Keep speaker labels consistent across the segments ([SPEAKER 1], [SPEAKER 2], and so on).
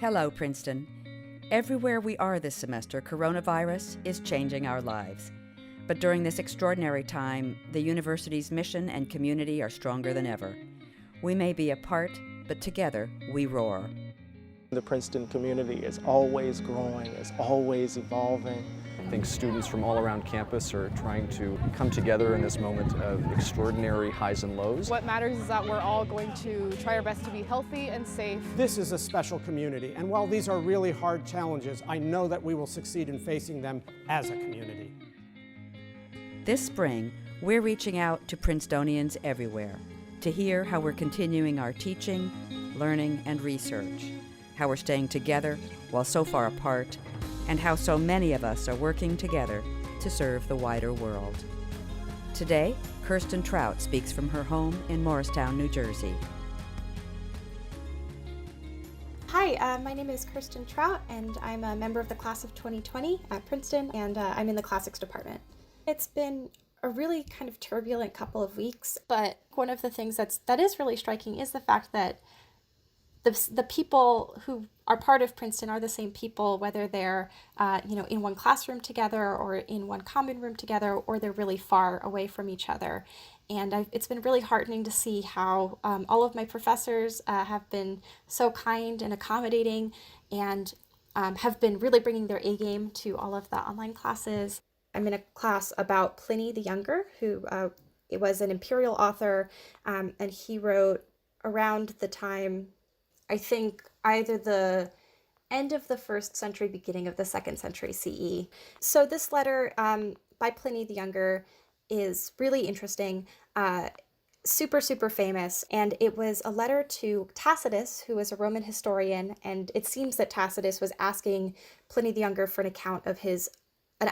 [SPEAKER 1] Hello, Princeton. Everywhere we are this semester, coronavirus is changing our lives. But during this extraordinary time, the university's mission and community are stronger than ever. We may be apart, but together we roar.
[SPEAKER 2] The Princeton community is always growing, is always evolving.
[SPEAKER 3] I think students from all around campus are trying to come together in this moment of extraordinary highs and lows.
[SPEAKER 4] What matters is that we're all going to try our best to be healthy and safe.
[SPEAKER 5] This is a special community, and while these are really hard challenges, I know that we will succeed in facing them as a community.
[SPEAKER 1] This spring, we're reaching out to Princetonians everywhere to hear how we're continuing our teaching, learning, and research, how we're staying together while so far apart, and how so many of us are working together to serve the wider world. Today, Kirsten Trout speaks from her home in Morristown, New Jersey.
[SPEAKER 6] Hi, my name is Kirsten Trout, and I'm a member of the class of 2020 at Princeton, and I'm in the classics department. It's been a really kind of turbulent couple of weeks, but one of the things that is really striking is the fact that the people who are part of Princeton are the same people, whether they're in one classroom together or in one common room together, or they're really far away from each other. And it's been really heartening to see how all of my professors have been so kind and accommodating, and have been really bringing their A game to all of the online classes. I'm in a class about Pliny the Younger, who it was an imperial author, and he wrote around the time, I think, either the end of the 1st century, beginning of the 2nd century CE. So this letter by Pliny the Younger is really interesting, super famous, and it was a letter to Tacitus, who was a Roman historian, and it seems that Tacitus was asking Pliny the Younger for an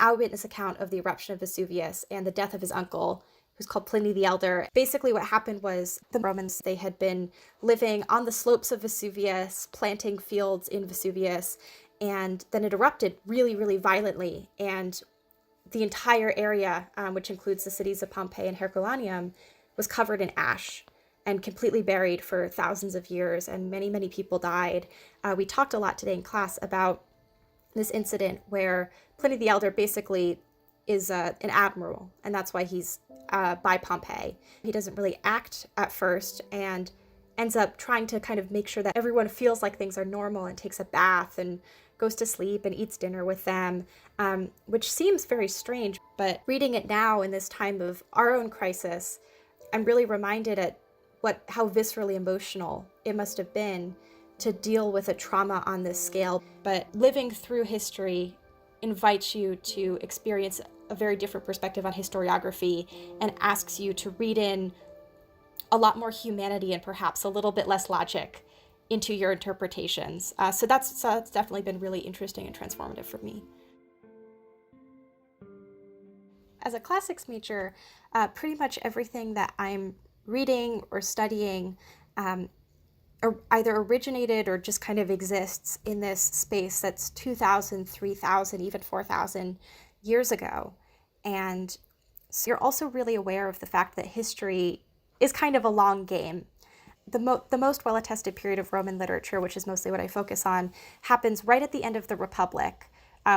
[SPEAKER 6] eyewitness account of the eruption of Vesuvius and the death of his uncle, who's called Pliny the Elder. Basically what happened was the Romans, they had been living on the slopes of Vesuvius, planting fields in Vesuvius, and then it erupted really violently, and the entire area, which includes the cities of Pompeii and Herculaneum, was covered in ash and completely buried for thousands of years, and many people died. We talked a lot today in class about this incident where Pliny the Elder basically is an admiral, and that's why he's by Pompeii. He doesn't really act at first and ends up trying to kind of make sure that everyone feels like things are normal, and takes a bath and goes to sleep and eats dinner with them, which seems very strange. But reading it now in this time of our own crisis, I'm really reminded at how viscerally emotional it must have been to deal with a trauma on this scale. But living through history invites you to experience a very different perspective on historiography, and asks you to read in a lot more humanity and perhaps a little bit less logic into your interpretations. So that's definitely been really interesting and transformative for me. As a classics major, pretty much everything that I'm reading or studying either originated or just kind of exists in this space that's 2,000, 3,000, even 4,000 years ago. And so you're also really aware of the fact that history is kind of a long game. The most well-attested period of Roman literature, which is mostly what I focus on, happens right at the end of the Republic,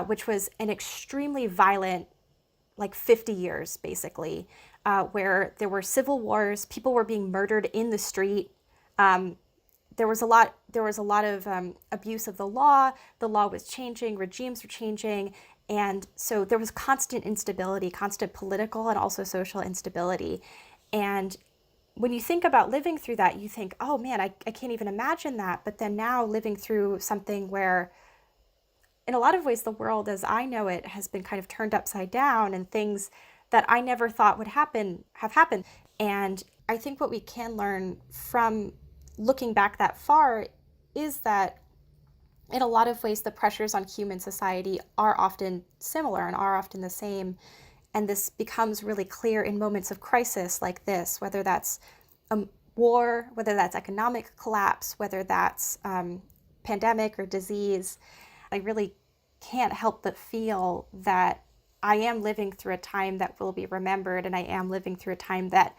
[SPEAKER 6] which was an extremely violent, 50 years, basically, where there were civil wars, people were being murdered in the street. There was a lot of abuse of the law was changing, regimes were changing, and so there was constant instability, constant political and also social instability. And when you think about living through that, you think, oh man, I can't even imagine that. But then now living through something where, in a lot of ways, the world as I know it has been kind of turned upside down, and things that I never thought would happen have happened. And I think what we can learn from looking back that far is that in a lot of ways, the pressures on human society are often similar and are often the same. And this becomes really clear in moments of crisis like this, whether that's war, whether that's economic collapse, whether that's pandemic or disease. I really can't help but feel that I am living through a time that will be remembered, and I am living through a time that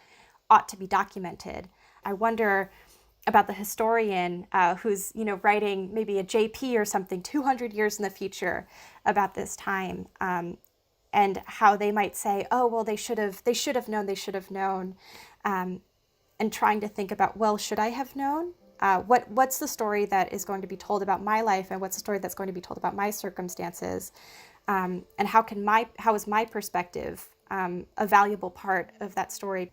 [SPEAKER 6] ought to be documented. I wonder about the historian who's, writing maybe a JP or something 200 years in the future about this time, and how they might say, oh, well, they should have known, and trying to think about, well, should I have known? What's the story that is going to be told about my life, and what's the story that's going to be told about my circumstances, and how is my perspective a valuable part of that story?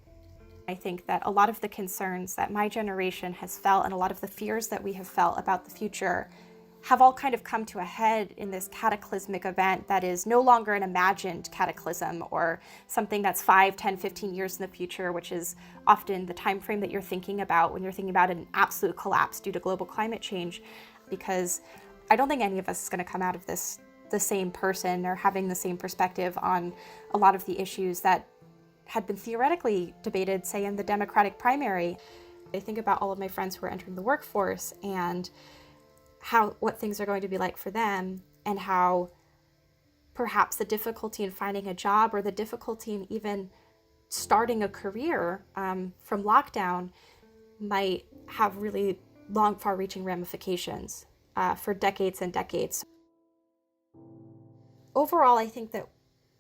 [SPEAKER 6] I think that a lot of the concerns that my generation has felt and a lot of the fears that we have felt about the future have all kind of come to a head in this cataclysmic event that is no longer an imagined cataclysm or something that's 5, 10, 15 years in the future, which is often the time frame that you're thinking about when you're thinking about an absolute collapse due to global climate change. Because I don't think any of us is going to come out of this the same person or having the same perspective on a lot of the issues that had been theoretically debated, say, in the Democratic primary. I think about all of my friends who are entering the workforce and what things are going to be like for them, and how perhaps the difficulty in finding a job or the difficulty in even starting a career from lockdown might have really long, far-reaching ramifications for decades and decades. Overall, I think that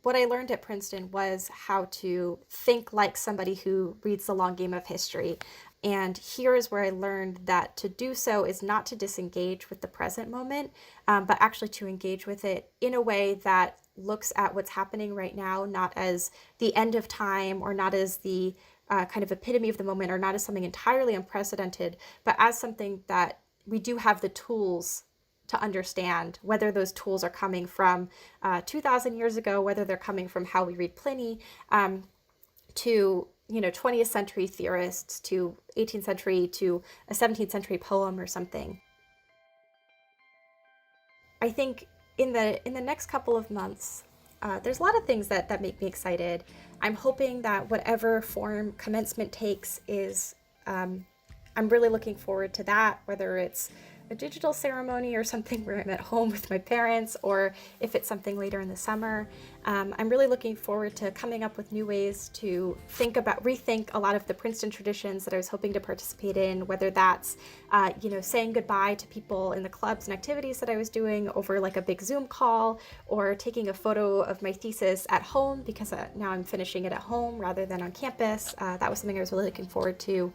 [SPEAKER 6] what I learned at Princeton was how to think like somebody who reads the long game of history. And here is where I learned that to do so is not to disengage with the present moment, but actually to engage with it in a way that looks at what's happening right now, not as the end of time or not as the kind of epitome of the moment or not as something entirely unprecedented, but as something that we do have the tools to understand, whether those tools are coming from 2,000 years ago, whether they're coming from how we read Pliny, to 20th century theorists, to 18th century, to a 17th century poem or something. I think in the next couple of months, there's a lot of things that make me excited. I'm hoping that whatever form commencement takes is, I'm really looking forward to that, whether it's a digital ceremony or something where I'm at home with my parents, or if it's something later in the summer. I'm really looking forward to coming up with new ways to rethink a lot of the Princeton traditions that I was hoping to participate in, whether that's, saying goodbye to people in the clubs and activities that I was doing over like a big Zoom call, or taking a photo of my thesis at home because now I'm finishing it at home rather than on campus. That was something I was really looking forward to.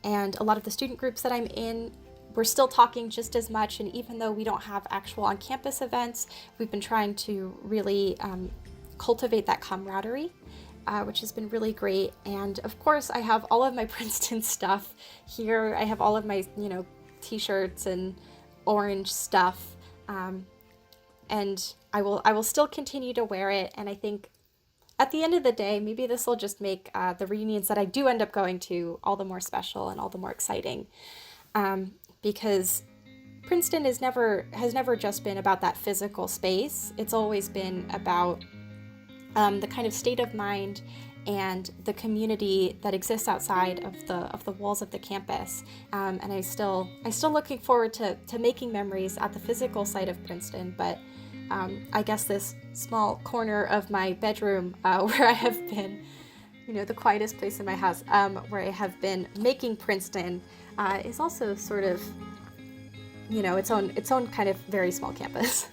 [SPEAKER 6] And a lot of the student groups that I'm in, we're still talking just as much, and even though we don't have actual on-campus events, we've been trying to really cultivate that camaraderie, which has been really great. And of course, I have all of my Princeton stuff here. I have all of my, t-shirts and orange stuff, and I will still continue to wear it. And I think at the end of the day, maybe this will just make the reunions that I do end up going to all the more special and all the more exciting. Because Princeton has never just been about that physical space. It's always been about the kind of state of mind and the community that exists outside of the walls of the campus. And I'm still looking forward to making memories at the physical site of Princeton. But I guess this small corner of my bedroom where I have been, the quietest place in my house, where I have been making Princeton, is also sort of, its own kind of very small campus.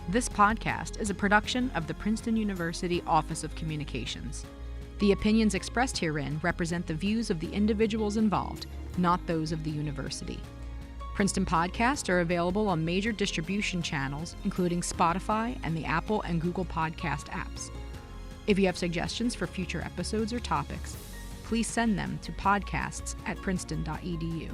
[SPEAKER 7] This podcast is a production of the Princeton University Office of Communications. The opinions expressed herein represent the views of the individuals involved, not those of the university. Princeton podcasts are available on major distribution channels, including Spotify and the Apple and Google Podcast apps. If you have suggestions for future episodes or topics, please send them to podcasts@princeton.edu.